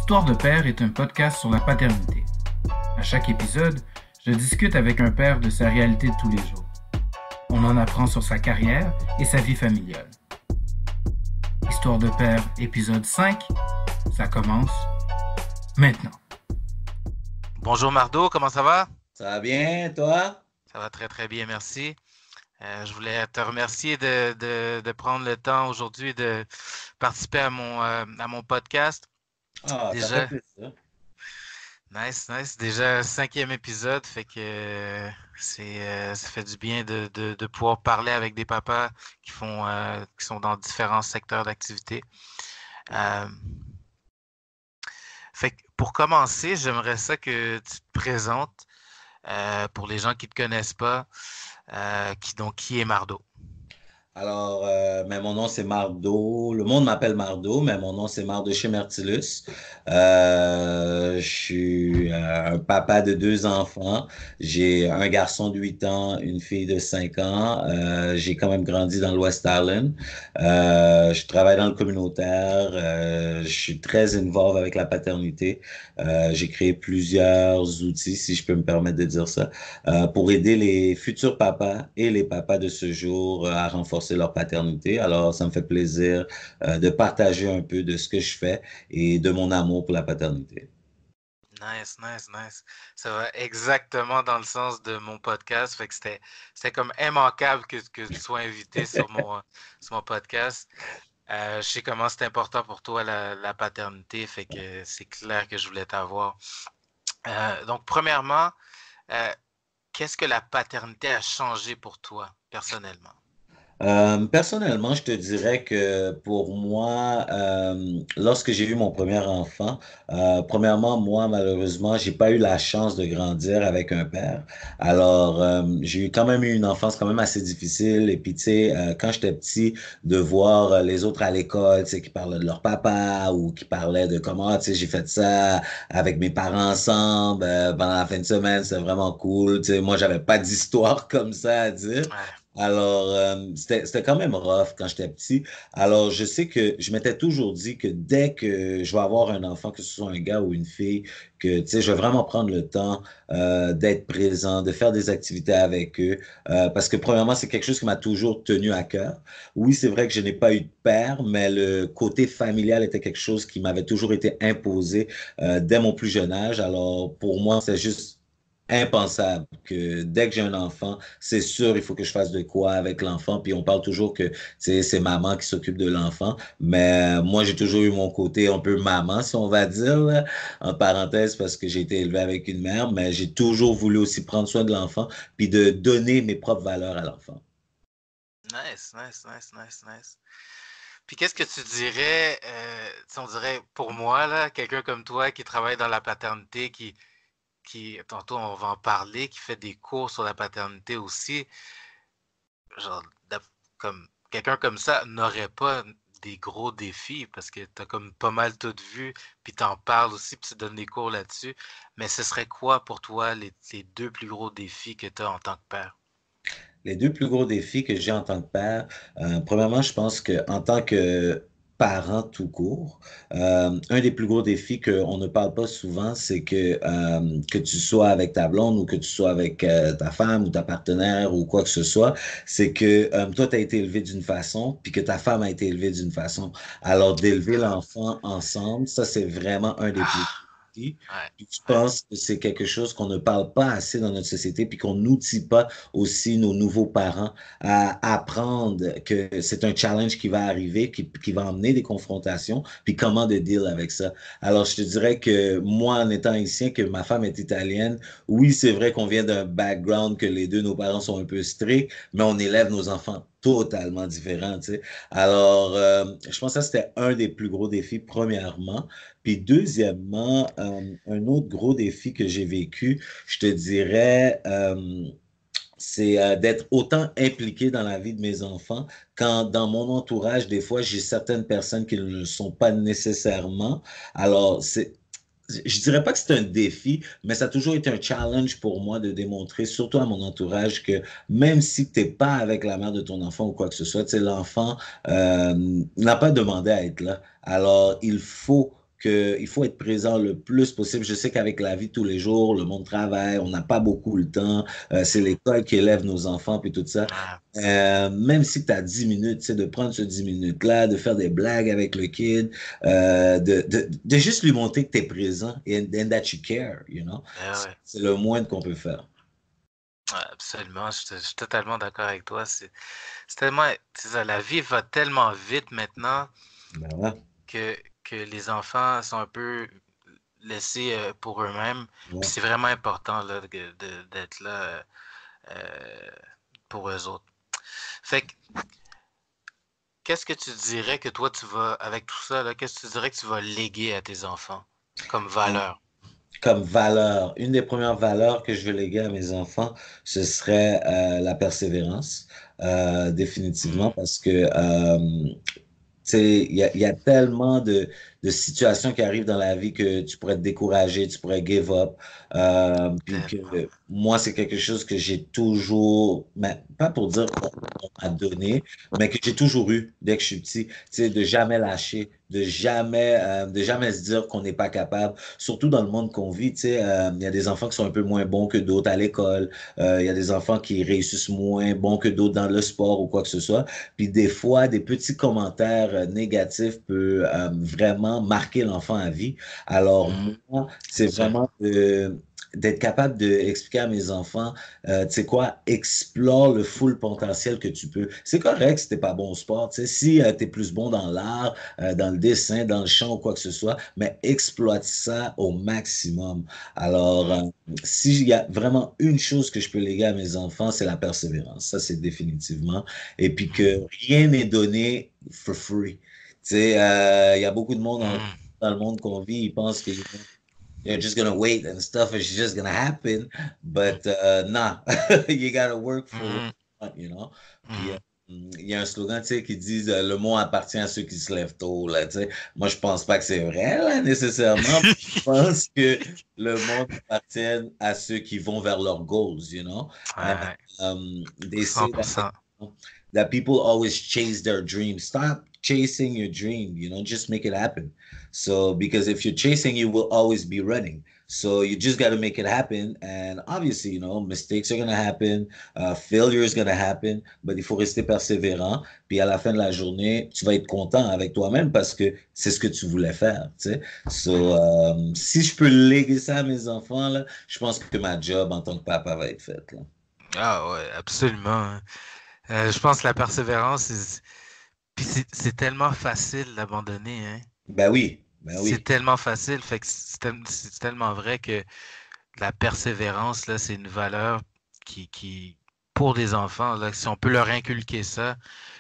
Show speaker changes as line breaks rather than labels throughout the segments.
Histoire de père est un podcast sur la paternité. À chaque épisode, je discute avec un père de sa réalité de tous les jours. On en apprend sur sa carrière et sa vie familiale. Histoire de père, épisode 5, ça commence maintenant.
Bonjour Mardo, comment ça va?
Ça va bien, toi?
Ça va très très bien, merci. Je voulais te remercier de prendre le temps aujourd'hui de participer à mon podcast.
Ah, ça fait
Déjà,
plaisir.
nice. Déjà 5e épisode, fait que ça fait du bien de pouvoir parler avec des papas qui sont dans différents secteurs d'activité. Euh, Fait que pour commencer, j'aimerais ça que tu te présentes pour les gens qui ne te connaissent pas, qui est Mardo.
Alors, mais mon nom c'est Mardo. Le monde m'appelle Mardo, mais mon nom c'est Mardoché Mertilus. Je suis un papa de 2 enfants. J'ai un garçon de 8 ans, une fille de 5 ans. J'ai quand même grandi dans l'West Island. Je travaille dans le communautaire. Je suis très involved avec la paternité. J'ai créé plusieurs outils, si je peux me permettre de dire ça, pour aider les futurs papas et les papas de ce jour à renforcer leur paternité. Alors, ça me fait plaisir de partager un peu de ce que je fais et de mon amour pour la paternité.
Nice. Ça va exactement dans le sens de mon podcast. Fait que c'était comme immanquable que tu sois invité sur mon podcast. Je sais comment c'est important pour toi la paternité, fait que c'est clair que je voulais t'avoir. Donc, premièrement, euh, qu'est-ce que la paternité a changé pour toi, personnellement?
Personnellement, je te dirais que pour moi, lorsque j'ai eu mon premier enfant, premièrement, moi, malheureusement, j'ai pas eu la chance de grandir avec un père. Alors, j'ai eu quand même eu une enfance quand même assez difficile. Et puis, tu sais, quand j'étais petit, de voir les autres à l'école, tu sais, qui parlaient de leur papa ou qui parlaient de comment, tu sais, j'ai fait ça avec mes parents ensemble pendant la fin de semaine, c'est vraiment cool. Tu sais, moi, j'avais pas d'histoire comme ça à dire.
Ouais.
Alors, c'était quand même rough quand j'étais petit. Alors, je sais que je m'étais toujours dit que dès que je vais avoir un enfant, que ce soit un gars ou une fille, que, tu sais, je vais vraiment prendre le temps d'être présent, de faire des activités avec eux. Parce que, premièrement, c'est quelque chose qui m'a toujours tenu à cœur. Oui, c'est vrai que je n'ai pas eu de père, mais le côté familial était quelque chose qui m'avait toujours été imposé dès mon plus jeune âge. Alors, pour moi, c'est juste impensable que dès que j'ai un enfant, c'est sûr, il faut que je fasse de quoi avec l'enfant. Puis on parle toujours que c'est maman qui s'occupe de l'enfant. Mais moi, j'ai toujours eu mon côté un peu maman, si on va dire, là, en parenthèse, parce que j'ai été élevé avec une mère, mais j'ai toujours voulu aussi prendre soin de l'enfant, puis de donner mes propres valeurs à l'enfant.
Nice. Puis qu'est-ce que tu dirais, tu sais, on dirait pour moi, là, quelqu'un comme toi qui travaille dans la paternité, tantôt on va en parler, qui fait des cours sur la paternité aussi, genre, comme quelqu'un comme ça n'aurait pas des gros défis parce que tu as comme pas mal tout vu, puis tu en parles aussi, puis tu donnes des cours là-dessus. Mais ce serait quoi pour toi les deux plus gros défis que tu as en tant que père?
Les 2 plus gros défis que j'ai en tant que père, premièrement, je pense que en tant que parent tout court, un des plus gros défis qu'on ne parle pas souvent, c'est que tu sois avec ta blonde ou que tu sois avec ta femme ou ta partenaire ou quoi que ce soit, c'est que toi, tu as été élevé d'une façon, puis que ta femme a été élevée d'une façon. Alors, d'élever l'enfant ensemble, ça, c'est vraiment un des plus gros
Ah,
défis.
ouais,
Puis je
ouais.
pense que c'est quelque chose qu'on ne parle pas assez dans notre société, puis qu'on n'outille pas aussi nos nouveaux parents à apprendre que c'est un challenge qui va arriver, qui va emmener des confrontations, puis comment de deal avec ça. Alors, je te dirais que moi, en étant haïtien, que ma femme est italienne, oui, c'est vrai qu'on vient d'un background que les deux, nos parents sont un peu stricts, mais on élève nos enfants totalement différents, tu sais. Alors, je pense que ça, c'était un des plus gros défis, premièrement. Puis deuxièmement, un autre gros défi que j'ai vécu, je te dirais, c'est d'être autant impliqué dans la vie de mes enfants quand dans mon entourage, des fois, j'ai certaines personnes qui ne le sont pas nécessairement. Alors, je dirais pas que c'est un défi, mais ça a toujours été un challenge pour moi de démontrer, surtout à mon entourage, que même si tu n'es pas avec la mère de ton enfant ou quoi que ce soit, tu sais, l'enfant n'a pas demandé à être là. Alors, il faut qu'il faut être présent le plus possible. Je sais qu'avec la vie de tous les jours, le monde travaille, on n'a pas beaucoup le temps, c'est l'école qui élève nos enfants, puis tout ça.
Ah,
Même si tu as 10 minutes, c'est de prendre ce 10 minutes-là, de faire des blagues avec le kid, de juste lui montrer que tu es présent and that you care, you know?
ouais.
C'est le moins qu'on peut faire.
Ouais, absolument, je suis totalement d'accord avec toi. C'est tellement, c'est ça, la vie va tellement vite maintenant
Ben ouais,
que, que les enfants sont un peu laissés pour eux-mêmes. Puis
ouais.
c'est vraiment important là, d'être là euh, pour eux autres. Fait que, qu'est-ce que tu dirais que toi, tu vas, avec tout ça, là, qu'est-ce que tu dirais que tu vas léguer à tes enfants comme valeur?
Comme valeur, une des premières valeurs que je veux léguer à mes enfants, ce serait la persévérance, définitivement,
Mhm.
parce que sais, il y a tellement de situations qui arrivent dans la vie que tu pourrais te décourager, tu pourrais give up. Puis que
Tellement.
moi, c'est quelque chose que j'ai toujours, mais pas pour dire qu'on m'a donné, mais que j'ai toujours eu dès que je suis petit. Tu sais, de jamais lâcher, de jamais se dire qu'on n'est pas capable. Surtout dans le monde qu'on vit, tu sais, il y a des enfants qui sont un peu moins bons que d'autres à l'école. Il y a des enfants qui réussissent moins bons que d'autres dans le sport ou quoi que ce soit. Puis des fois, des petits commentaires négatifs peuvent vraiment marquer l'enfant à vie. Alors
Mhm.
moi, c'est
Absolument.
vraiment d'être capable d'expliquer à mes enfants, tu sais quoi, explore le full potentiel que tu peux. C'est correct si t'es pas bon au sport, tu sais, si tu es plus bon dans l'art, dans le dessin, dans le chant ou quoi que ce soit, mais exploite ça au maximum. Alors,
Mhm.
s'il y a vraiment une chose que je peux léguer à mes enfants, c'est la persévérance. Ça, c'est définitivement et puis
Mhm.
que rien n'est donné for free. Tu sais, il y a beaucoup de monde
Mhm.
dans le monde qu'on vit, ils pensent que you're just gonna wait and stuff is just gonna happen, but nah, you gotta work for what
Mhm.
you want, you know. Puis
Mhm.
il y a un slogan, tu sais, qui dit le monde appartient à ceux qui se lèvent tôt, là, tu sais. Moi, je pense pas que c'est vrai, là, nécessairement. Je pense que le monde appartient à ceux qui vont vers leurs goals, you know. And,
Ouais,
they say that
100%.
that people always chase their dream. Stop chasing your dream, you know, just make it happen. So, because if you're chasing, you will always be running. So, you just got to make it happen. And obviously, you know, mistakes are going to happen, failure is going to happen, but il faut rester persévérant. Puis à la fin de la journée, tu vas être content avec toi-même parce que c'est ce que tu voulais faire, tu sais. So,
Mhm.
si je peux léguer ça à mes enfants, là, je pense que ma job en tant que papa va être faite, là.
Ah ouais, absolument, hein. Je pense que la persévérance, puis c'est tellement facile d'abandonner, hein.
Ben oui, ben
C'est
oui.
tellement facile, fait que c'est tellement vrai que la persévérance, là, c'est une valeur pour les enfants, là, si on peut leur inculquer ça,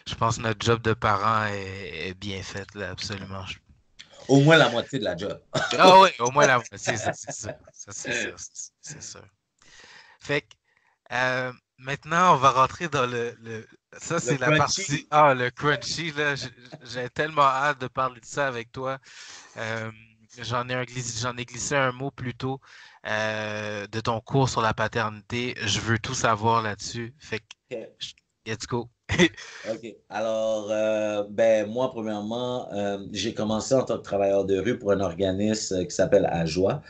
je pense que notre job de parent est bien fait, là, absolument.
Au moins la moitié de la job.
Ah oui, au moins la moitié, ça c'est sûr. Ça c'est sûr, c'est sûr. Fait que maintenant, on va rentrer dans ça,
Le
c'est la partie.
crunchy.
Ah, le crunchy, là. J'ai tellement hâte de parler de ça avec toi. Euh, j'en ai glissé un mot plus tôt de ton cours sur la paternité. Je veux tout savoir là-dessus. Fait que,
OK.
let's go.
OK. Alors, ben, moi, premièrement, j'ai commencé en tant que travailleur de rue pour un organisme qui s'appelle AJOIE,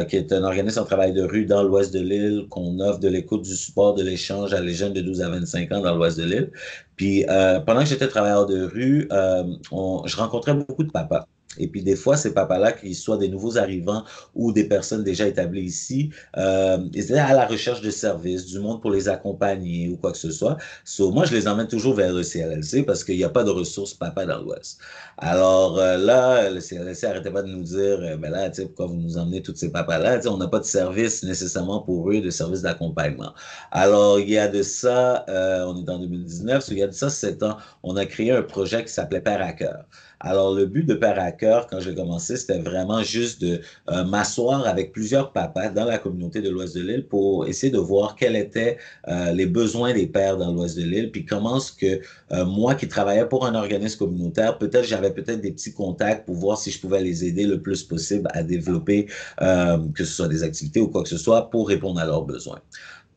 qui est un organisme en travail de rue dans l'ouest de l'île, qu'on offre de l'écoute, du support, de l'échange à les jeunes de 12 à 25 ans dans l'ouest de l'île. Puis, pendant que j'étais travailleur de rue, je rencontrais beaucoup de papas. Et puis, des fois, ces papas-là, qu'ils soient des nouveaux arrivants ou des personnes déjà établies ici, ils étaient à la recherche de services, du monde pour les accompagner ou quoi que ce soit. So, moi, je les emmène toujours vers le CLLC parce qu'il n'y a pas de ressources papa dans l'Ouest. Alors là, le CLLC n'arrêtait pas de nous dire, ben là, tu sais, pourquoi vous nous emmenez tous ces papas-là? Tu sais, on n'a pas de service nécessairement pour eux, de service d'accompagnement. Alors, il y a de ça, on est en 2019, so, il y a de ça 7 ans, on a créé un projet qui s'appelait Père à cœur. Alors, le but de Père à cœur, quand j'ai commencé, c'était vraiment juste de m'asseoir avec plusieurs papas dans la communauté de l'Ouest de l'île pour essayer de voir quels étaient les besoins des pères dans l'ouest de l'île, puis comment est-ce que moi qui travaillais pour un organisme communautaire, peut-être j'avais peut-être des petits contacts pour voir si je pouvais les aider le plus possible à développer, que ce soit des activités ou quoi que ce soit, pour répondre à leurs besoins.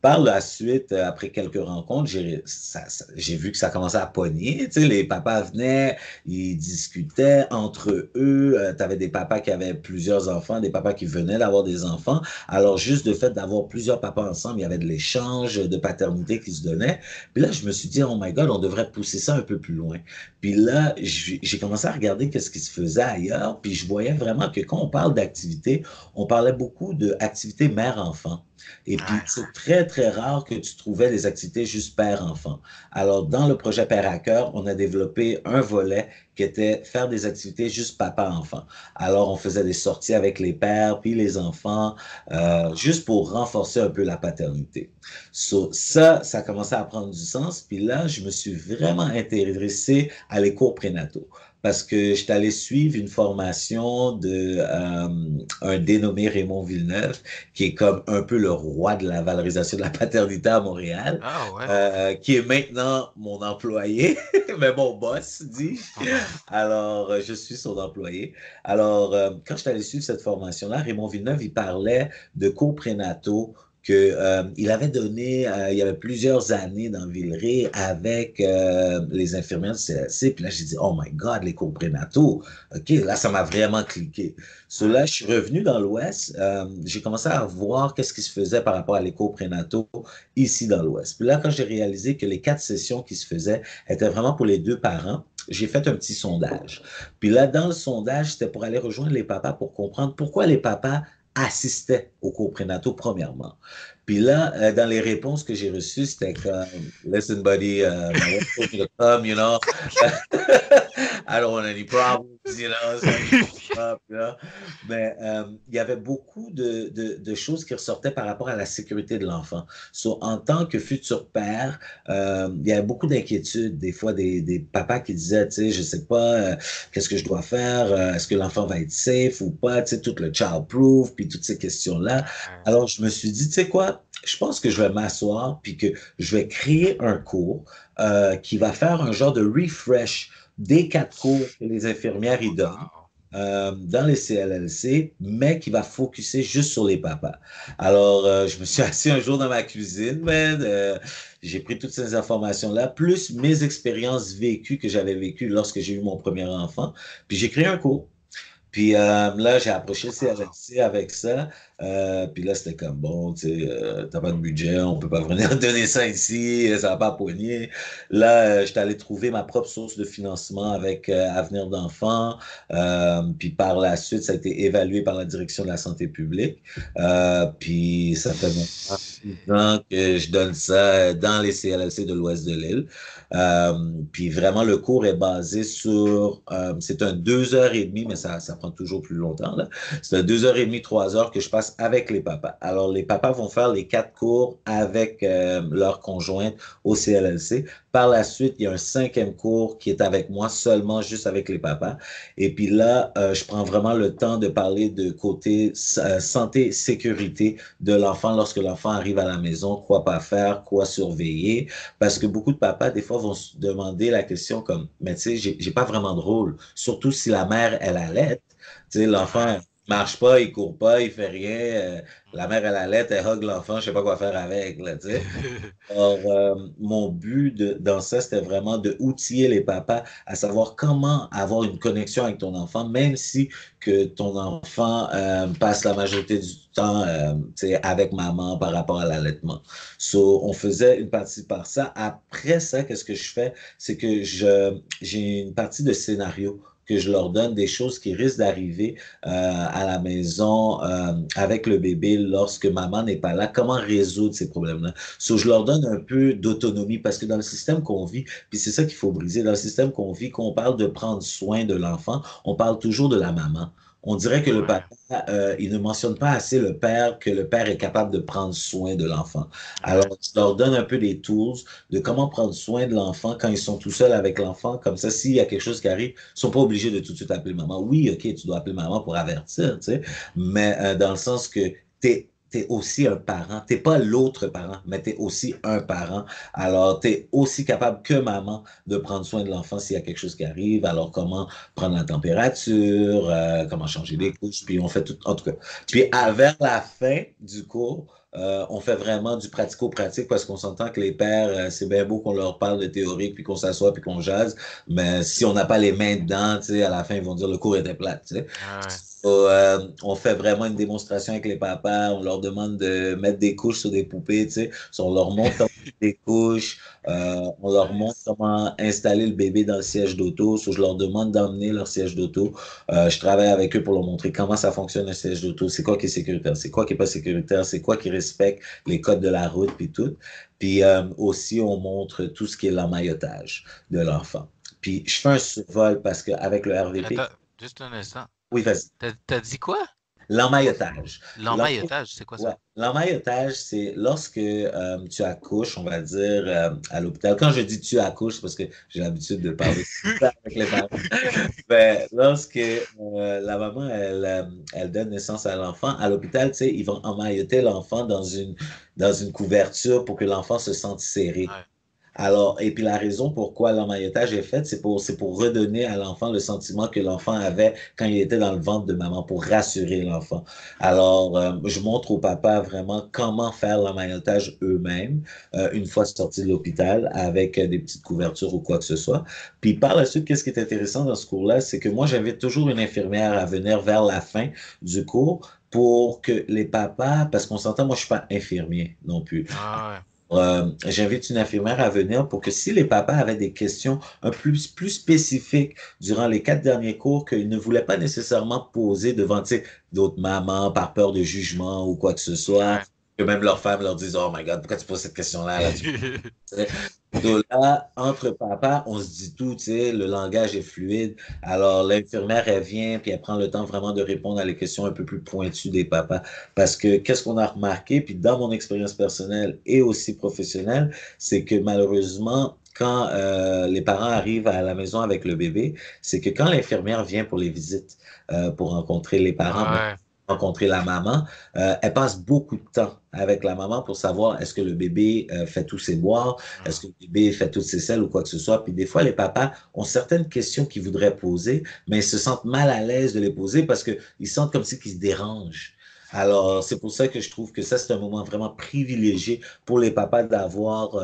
Par la suite, après quelques rencontres, j'ai vu que ça commençait à pogner. Tu sais, les papas venaient, ils discutaient entre eux. Tu avais des papas qui avaient plusieurs enfants, des papas qui venaient d'avoir des enfants. Alors, juste le fait d'avoir plusieurs papas ensemble, il y avait de l'échange de paternité qui se donnait. Puis là, je me suis dit, oh my God, on devrait pousser ça un peu plus loin. Puis là, j'ai commencé à regarder qu'est-ce qui se faisait ailleurs. Puis je voyais vraiment que quand on parle d'activité, on parlait beaucoup d'activités mère-enfant. Et puis,
Ouais.
c'est très, très rare que tu trouvais des activités juste père-enfant. Alors, dans le projet Père à cœur, on a développé un volet qui était faire des activités juste papa-enfant. Alors, on faisait des sorties avec les pères puis les enfants, juste pour renforcer un peu la paternité. So, ça a commencé à prendre du sens. Puis là, je me suis vraiment intéressé à les cours prénataux parce que j'étais allé suivre une formation de un dénommé Raymond Villeneuve, qui est comme un peu le roi de la valorisation de la paternité à Montréal,
Ah ouais.
qui est maintenant mon employé, mais mon boss, dis. Alors, je suis son employé. Alors, quand je suis allé suivre cette formation-là, Raymond Villeneuve, il parlait de cours prénataux que, il avait donné il y avait plusieurs années dans Villeray avec les infirmières du CLC. Puis là, j'ai dit, oh my God, les cours prénataux. OK, là, ça m'a vraiment cliqué. So, là, je suis revenu dans l'Ouest. J'ai commencé à voir qu'est-ce qui se faisait par rapport à les cours prénataux ici dans l'Ouest. Puis là, quand j'ai réalisé que les 4 sessions qui se faisaient étaient vraiment pour les 2 parents, j'ai fait un petit sondage. Puis là, dans le sondage, c'était pour aller rejoindre les papas pour comprendre pourquoi les papas assistaient aux cours prénataux, premièrement. Puis là, dans les réponses que j'ai reçues, c'était comme, listen, buddy, my wife told me to come, you know. I don't want any problems, you know. So, you know? Mais il y avait beaucoup de choses qui ressortaient par rapport à la sécurité de l'enfant. So, en tant que futur père, il y avait beaucoup d'inquiétudes, des fois des papas qui disaient, tu sais, je sais pas, qu'est-ce que je dois faire, est-ce que l'enfant va être safe ou pas, tu sais, tout le child proof, puis toutes ces questions-là. Alors, je me suis dit, tu sais quoi, je pense que je vais m'asseoir, puis que je vais créer un cours qui va faire un genre de refresh des 4 cours que les infirmières y donnent dans les CLLC, mais qui va focuser juste sur les papas. Alors, je me suis assis un jour dans ma cuisine, man, j'ai pris toutes ces informations-là, plus mes expériences vécues que j'avais vécues lorsque j'ai eu mon premier enfant, puis j'ai créé un cours. Puis là, j'ai approché le CLLC avec ça. Puis là, c'était comme, bon, tu sais, t'as pas de budget, on peut pas venir donner ça ici, ça va pas poigner. Là, j'étais allé trouver ma propre source de financement avec Avenir d'enfants. Puis par la suite, ça a été évalué par la direction de la santé publique. Puis ça fait maintenant 6 ans que je donne ça dans les CLLC de l'ouest de l'île. Puis vraiment, le cours est basé sur, c'est un 2h30, mais ça prend toujours plus longtemps, là. C'est un 2h30, 3 heures que je passe avec les papas. Alors, les papas vont faire les 4 cours avec leur conjointe au CLLC. Par la suite, il y a un 5e cours qui est avec moi, seulement juste avec les papas. Et puis là, je prends vraiment le temps de parler de côté santé, sécurité de l'enfant lorsque l'enfant arrive à la maison, quoi pas faire, quoi surveiller. Parce que beaucoup de papas, des fois, vont se demander la question comme, mais tu sais, j'ai pas vraiment de rôle. Surtout si la mère, elle allait. Tu sais, l'enfant marche pas, il court pas, il fait rien. La mère, elle allait, elle hug l'enfant, je sais pas quoi faire avec, là, tu sais. Alors, mon but dans ça, c'était vraiment de outiller les papas à savoir comment avoir une connexion avec ton enfant, même si que ton enfant passe la majorité du temps avec maman par rapport à l'allaitement. So, on faisait une partie par ça. Après ça, qu'est-ce que je fais? C'est que j'ai une partie de scénario que je leur donne des choses qui risquent d'arriver à la maison avec le bébé lorsque maman n'est pas là. Comment résoudre ces problèmes-là? So, je leur donne un peu d'autonomie parce que dans le système qu'on vit, puis c'est ça qu'il faut briser, dans le système qu'on vit, qu'on parle de prendre soin de l'enfant, on parle toujours de la maman. On dirait que le papa, il ne mentionne pas assez le père, que le père est capable de prendre soin de l'enfant. Alors, je leur donne un peu des tools de comment prendre soin de l'enfant quand ils sont tout seuls avec l'enfant. Comme ça, s'il y a quelque chose qui arrive, ils ne sont pas obligés de tout de suite appeler maman. Oui, OK, tu dois appeler maman pour avertir, tu sais, mais dans le sens que t'es aussi un parent. T'es pas l'autre parent, mais t'es aussi un parent. Alors, t'es aussi capable que maman de prendre soin de l'enfant s'il y a quelque chose qui arrive. Alors, comment prendre la température, comment changer les couches, puis on fait tout, en tout cas. Puis, vers la fin du cours, on fait vraiment du pratico-pratique parce qu'on s'entend que les pères, c'est bien beau qu'on leur parle de théorique puis qu'on s'assoit puis qu'on jase, mais si on n'a pas les mains dedans, tu sais, à la fin, ils vont dire le cours était plate, tu sais.
Ouais.
On fait vraiment une démonstration avec les papas. On leur demande de mettre des couches sur des poupées, tu sais. On leur montre comment mettre des couches. On leur montre
Nice.
comment installer le bébé dans le siège d'auto. Je leur demande d'emmener leur siège d'auto. Je travaille avec eux pour leur montrer comment ça fonctionne un siège d'auto. C'est quoi qui est sécuritaire, c'est quoi qui est pas sécuritaire, c'est quoi qui respecte les codes de la route, puis tout. Puis aussi, on montre tout ce qui est l'emmaillotage de l'enfant. Puis je fais un survol parce qu'avec le RVP,
Attends, juste un instant.
oui, vas-y.
T'as dit quoi?
L'emmaillotage.
L'emmaillotage, c'est quoi
Ouais.
ça?
L'emmaillotage, c'est lorsque tu accouches, on va dire, à l'hôpital. Quand je dis tu accouches, c'est parce que j'ai l'habitude de parler avec les parents. Ben, lorsque la maman, elle donne naissance à l'enfant, à l'hôpital, tu sais, ils vont emmailloter l'enfant dans une couverture pour que l'enfant se sente serré.
Ouais.
Alors, et puis la raison pourquoi l'emmaillotage est fait, c'est pour redonner à l'enfant le sentiment que l'enfant avait quand il était dans le ventre de maman, pour rassurer l'enfant. Alors, je montre au papa vraiment comment faire l'emmaillotage eux-mêmes, une fois sortis de l'hôpital, avec des petites couvertures ou quoi que ce soit. Puis par la suite, qu'est-ce qui est intéressant dans ce cours-là, c'est que moi, j'invite toujours une infirmière à venir vers la fin du cours pour que les papas, parce qu'on s'entend, moi, je suis pas infirmier non plus.
Ah ouais.
J'invite une infirmière à venir pour que si les papas avaient des questions plus spécifiques durant les 4 derniers cours qu'ils ne voulaient pas nécessairement poser devant, tu sais, d'autres mamans par peur de jugement ou quoi que ce soit,
Ouais.
que même leurs femmes leur disent, Oh my God, pourquoi tu poses cette question-là? Là, donc là, entre papas, on se dit tout, tu sais, le langage est fluide. Alors, l'infirmière, elle vient, puis elle prend le temps vraiment de répondre à les questions un peu plus pointues des papas. Parce que qu'est-ce qu'on a remarqué, puis dans mon expérience personnelle et aussi professionnelle, c'est que malheureusement, quand les parents arrivent à la maison avec le bébé, c'est que quand l'infirmière vient pour les visites, pour rencontrer les parents,
Ouais.
rencontrer la maman, elle passe beaucoup de temps avec la maman pour savoir est-ce que le bébé fait tous ses boires, est-ce que le bébé fait toutes ses selles ou quoi que ce soit. Puis des fois, les papas ont certaines questions qu'ils voudraient poser, mais ils se sentent mal à l'aise de les poser parce qu'ils sentent comme si qu'ils se dérangent. Alors, c'est pour ça que je trouve que ça, c'est un moment vraiment privilégié pour les papas d'avoir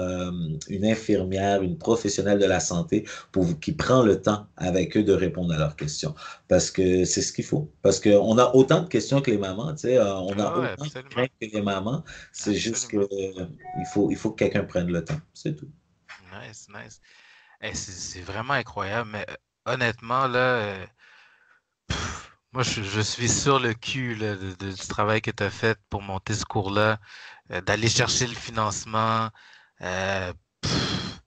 une infirmière, une professionnelle de la santé qui prend le temps avec eux de répondre à leurs questions. Parce que c'est ce qu'il faut. Parce qu'on a autant de questions que les mamans, tu sais, on a
Ah ouais,
autant de
absolument.
craintes que les mamans. C'est juste que
Absolument.
il faut que quelqu'un prenne le temps. C'est tout.
Nice, nice. C'est vraiment incroyable, mais honnêtement, là, moi, je suis sur le cul là, du travail que tu as fait pour monter ce cours-là, d'aller chercher le financement. Euh, pff,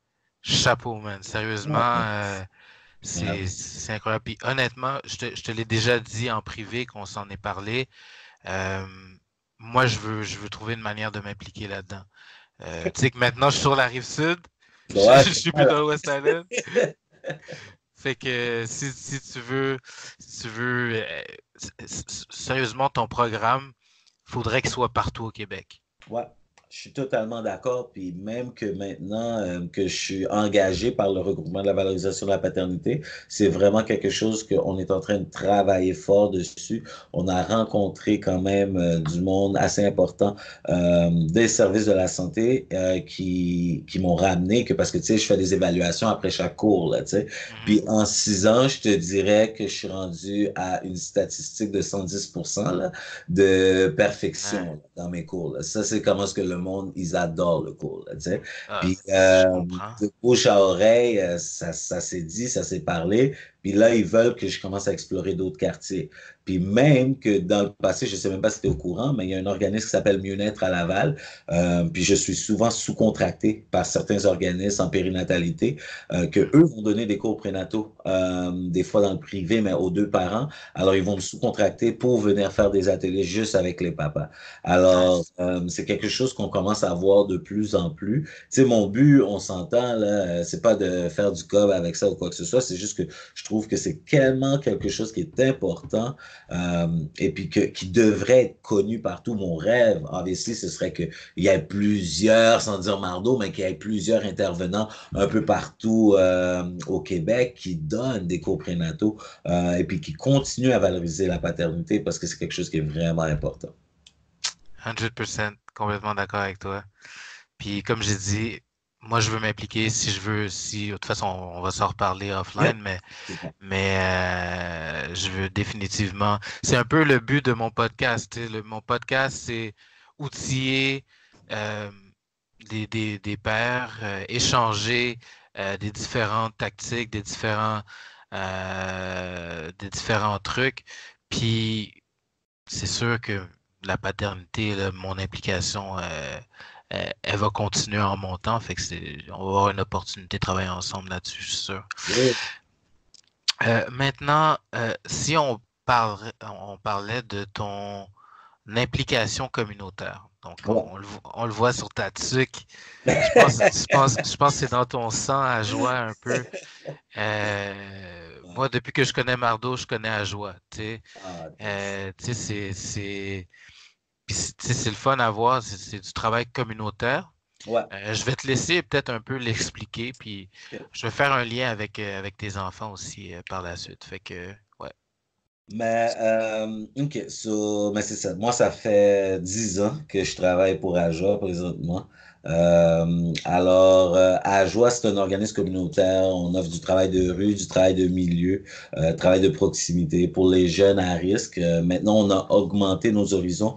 chapeau, man. Sérieusement,
Ouais.
c'est incroyable. Puis honnêtement, je te l'ai déjà dit en privé qu'on s'en est parlé. Euh, moi, je veux trouver une manière de m'impliquer là-dedans. Tu sais que maintenant, je suis sur la rive sud.
Ouais,
Je suis plus dans le West Island. Fait que si tu veux, sérieusement, ton programme, faudrait qu'il soit partout au Québec.
ouais, je suis totalement d'accord. Puis même que maintenant que je suis engagé par le regroupement de la valorisation de la paternité, c'est vraiment quelque chose qu'on est en train de travailler fort dessus. On a rencontré quand même du monde assez important des services de la santé qui m'ont ramené, que parce que tu sais, je fais des évaluations après chaque cours, là, tu sais.
Mhm.
Puis en 6 ans, je te dirais que je suis rendu à une statistique de 110% là, de
Ouais.
perfection dans mes cours. Là. Ça, c'est comment est-ce que le monde, ils adorent le cours. Là, tu sais.
Ah,
Puis
je comprends.
de bouche à oreille, ça s'est dit, ça s'est parlé. Puis là, ils veulent que je commence à explorer d'autres quartiers. Puis même que dans le passé, je ne sais même pas si tu es au courant, mais il y a un organisme qui s'appelle Mieux-être à Laval. Puis je suis souvent sous-contracté par certains organismes en périnatalité que eux vont donner des cours prénataux, des fois dans le privé, mais aux deux parents. Alors, ils vont me sous-contracter pour venir faire des ateliers juste avec les papas. Alors,
Nice.
c'est quelque chose qu'on commence à voir de plus en plus. Tu sais, mon but, on s'entend, là, c'est pas de faire du cob avec ça ou quoi que ce soit, c'est juste que je trouve que c'est tellement quelque chose qui est important et puis qui devrait être connu partout. Mon rêve, obviously, ce serait qu'il y ait plusieurs, sans dire Mardo, mais qu'il y ait plusieurs intervenants un peu partout au Québec qui donnent des cours prénataux et puis qui continuent à valoriser la paternité parce que c'est quelque chose qui est vraiment important.
100% complètement d'accord avec toi. Puis comme j'ai dit, moi je veux m'impliquer si je veux, si de toute façon on va s'en reparler offline, mais je veux définitivement. C'est un peu le but de mon podcast. Tu sais, mon podcast, c'est outiller euh, des pairs, échanger des différentes tactiques, des différents trucs. Puis c'est sûr que la paternité, là, mon implication, elle va continuer en montant. Fait que on va avoir une opportunité de travailler ensemble là-dessus, je suis sûr.
Oui.
Maintenant, si on parlait de ton implication communautaire. Donc,
Ouais.
on le voit sur ta tuque. Je pense que c'est dans ton sang à joie un peu. Moi, depuis que je connais Mardo, je connais à joie.
Ah,
Tu sais, c'est le fun à voir. C'est du travail communautaire.
ouais.
Je vais te laisser peut-être un peu l'expliquer, puis
Ok.
je vais faire un lien avec tes enfants aussi par la suite. Fait que, ouais.
OK, mais c'est ça. Moi, ça fait 10 ans que je travaille pour AJOA présentement. AJOA, c'est un organisme communautaire. On offre du travail de rue, du travail de milieu, travail de proximité pour les jeunes à risque. Maintenant, on a augmenté nos horizons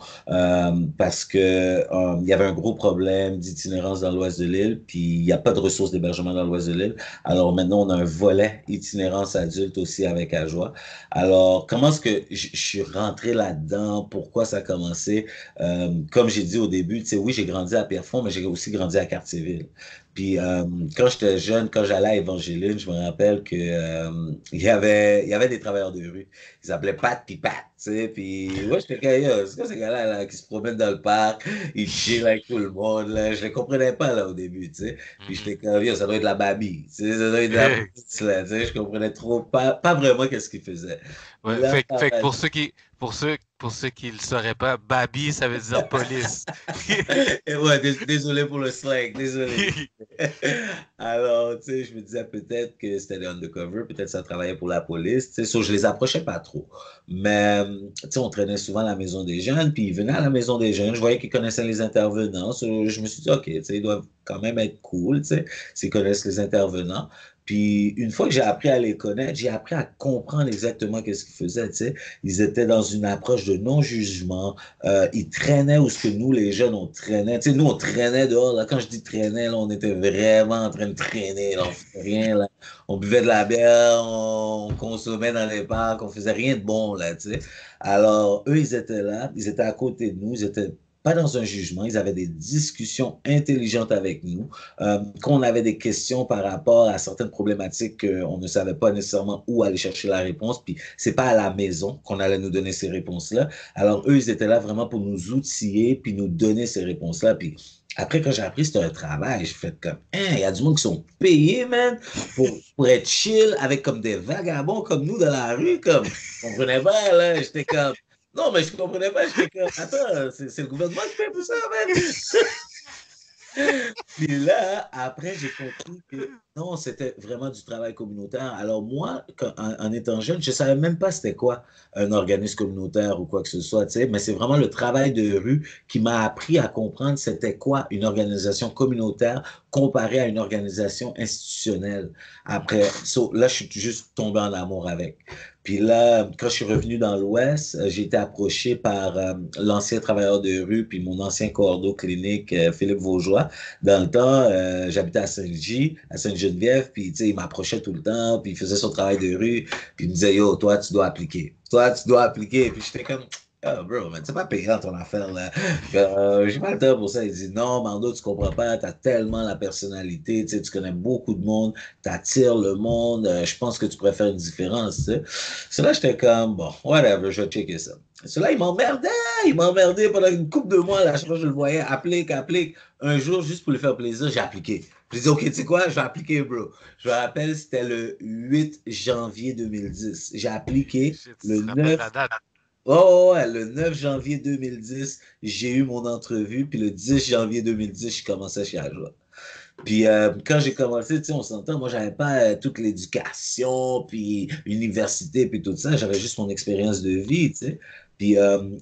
parce que il y avait un gros problème d'itinérance dans l'ouest de l'île, puis il n'y a pas de ressources d'hébergement dans l'ouest de l'île. Alors maintenant, on a un volet itinérance adulte aussi avec AJOA. Alors, comment est-ce que je suis rentré là-dedans? Pourquoi ça a commencé? Comme j'ai dit au début, tu sais, oui, j'ai grandi à Pierrefonds, mais j'ai aussi grandi à Cartierville. Puis, quand j'étais jeune, quand j'allais à Évangéline, je me rappelle que, il y avait des travailleurs de rue. Ils s'appelaient Pat puis Pat, tu sais. Puis, ouais, j'étais comme, yo, c'est quoi ces gars-là, là, qui se promènent dans le parc, ils chillent avec tout le monde, là. Je les comprenais pas, là, au début, tu sais. Puis,
Mhm.
j'étais comme, yo, ça doit être de la babie, tu sais, ça doit être de la police, là, tu sais. Je comprenais trop, pas vraiment qu'est-ce qu'ils faisaient. Puis
Ouais,
là,
fait que pour ceux qui le sauraient pas, Babi, ça veut dire police.
et ouais, désolé pour le slang, désolé. Alors, tu sais, je me disais peut-être que c'était des undercover, peut-être ça travaillait pour la police, tu sais, so, je les approchais pas trop. Mais, tu sais, on traînait souvent à la maison des jeunes, puis ils venaient à la maison des jeunes, je voyais qu'ils connaissaient les intervenants, so, je me suis dit, OK, tu sais, ils doivent quand même être cool, tu sais, s'ils connaissent les intervenants. Puis, une fois que j'ai appris à les connaître, j'ai appris à comprendre exactement qu'est-ce qu'ils faisaient, tu sais. Ils étaient dans une approche de non-jugement, ils traînaient où ce que nous, les jeunes, on traînait. Tu sais, nous, on traînait dehors. Là. Quand je dis traîner, là, on était vraiment en train de traîner. Là. On faisait rien. Là. On buvait de la bière, on consommait dans les parcs, on faisait rien de bon. Là, tu sais. Alors, eux, ils étaient là, ils étaient à côté de nous, ils étaient pas dans un jugement, ils avaient des discussions intelligentes avec nous. Quand on avait des questions par rapport à certaines problématiques qu'on ne savait pas nécessairement où aller chercher la réponse, puis c'est pas à la maison qu'on allait nous donner ces réponses-là. Alors, eux, ils étaient là vraiment pour nous outiller puis nous donner ces réponses-là. Puis après, quand j'ai appris que c'était un travail, j'ai fait comme, hein, il y a du monde qui sont payés, man, pour être chill avec comme des vagabonds comme nous dans la rue, comme, je comprenais pas, là, j'étais comme, non, mais je comprenais pas, j'étais comme, attends, c'est le gouvernement qui paye pour ça, man. Puis là, après, j'ai compris que non, c'était vraiment du travail communautaire. Alors moi, en étant jeune, je ne savais même pas c'était quoi un organisme communautaire ou quoi que ce soit, tu sais, mais c'est vraiment le travail de rue qui m'a appris à comprendre c'était quoi une organisation communautaire comparée à une organisation institutionnelle. Après, là, je suis juste tombé en amour avec. Puis là, quand je suis revenu dans l'Ouest, j'ai été approché par l'ancien travailleur de rue, puis mon ancien cordeau clinique, Philippe Vaugeois. Dans le temps, j'habitais à Saint-Gy, à Sainte-Geneviève, puis tu sais, il m'approchait tout le temps, puis il faisait son travail de rue, puis il me disait, yo, toi, tu dois appliquer. Toi, tu dois appliquer. Puis j'étais comme, oh, bro, mais c'est pas payant ton affaire, là. J'ai pas le temps pour ça. Il dit, non, Mando, tu comprends pas, t'as tellement la personnalité, tu sais, tu connais beaucoup de monde, t'attires le monde, je pense que tu pourrais faire une différence, tu sais. C'est là, j'étais comme, bon, whatever, je vais checker ça. Cela, il m'emmerdait pendant une couple de mois, là, chaque fois que je le voyais, applique. Un jour, juste pour lui faire plaisir, j'ai appliqué. J'ai dit, OK, tu sais quoi, je vais appliquer, bro. Je me rappelle, c'était le 8 janvier 2010. J'ai appliqué
Tu
le
te rappelles la
9.
date?
Oh, ouais, le 9 janvier 2010, j'ai eu mon entrevue, puis le 10 janvier 2010, je commençais chez Ajoie. Puis quand j'ai commencé, tu sais, on s'entend, moi, j'avais pas toute l'éducation, puis université, puis tout ça. J'avais juste mon expérience de vie, tu sais. Puis